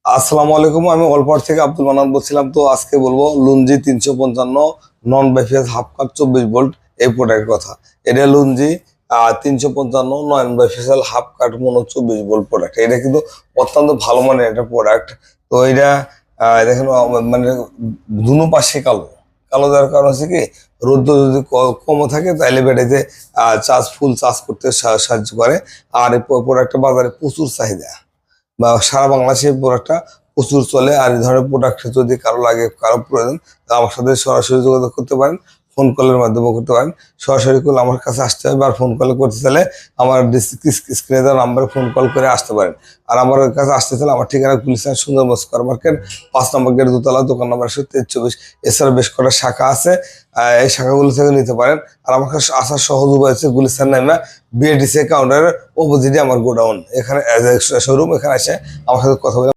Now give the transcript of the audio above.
আসসালামু আলাইকুম। আমি অলপাড় থেকে আব্দুল মান্নান বলছিলাম। তো আজকে বলবো লুঞ্জি 355 নন বাইফেস হাফ কাট 24 ভোল্ট এই প্রোডাক্টের কথা। এটা লুঞ্জি 355 নন বাইফেসাল হাফ কাট মনো 24 ভোল্ট প্রোডাক্ট। এটা কিন্তু অত্যন্ত ভালো মানের একটা প্রোডাক্ট। তো এটা দেখেন মানে দুনো পাশে কালো কালো দেওয়ার কারণ হচ্ছে কি, রোদ্র যদি কমও থাকে তাহলে ব্যাটারিতে ফুল চার্জ করতে সাহায্য করে। আর এই প্রোডাক্টটা বাজারে প্রচুর চাহিদা, বা সারা বাংলাদেশে প্রোডাক্টটা প্রচুর চলে। আর এই ধরনের প্রোডাক্ট যদি কারো লাগে, কারো প্রয়োজন, তা আমার সাথে সরাসরি যোগাযোগ করতে পারেন, ফোন কলের মাধ্যমে করতে পারেন। সরাসরি করলে আমার কাছে আসতে হবে, আর ফোন কল করতে চাইলে আমার স্ক্রিনে দেওয়া নাম্বারে ফোন কল করে আসতে পারেন। আর আমার কাছে আসতে চাইলে আমার ঠিকানা গুলিস্তান সুন্দরবন স্কয়ার মার্কেট 5 নম্বর গেট, দোতলা, দোকান নম্বর 2324। এছাড়া বেশ কটা শাখা আছে, এই শাখাগুলো থেকে নিতে পারেন। আর আমার কাছে আসার সহজ উপায় হচ্ছে গুলিস্তান নামে বিএডিসি কাউন্টারের অপোজিটে আমার গোডাউন, এখানে শোরুম। এখানে এসে আমার সাথে কথা বলে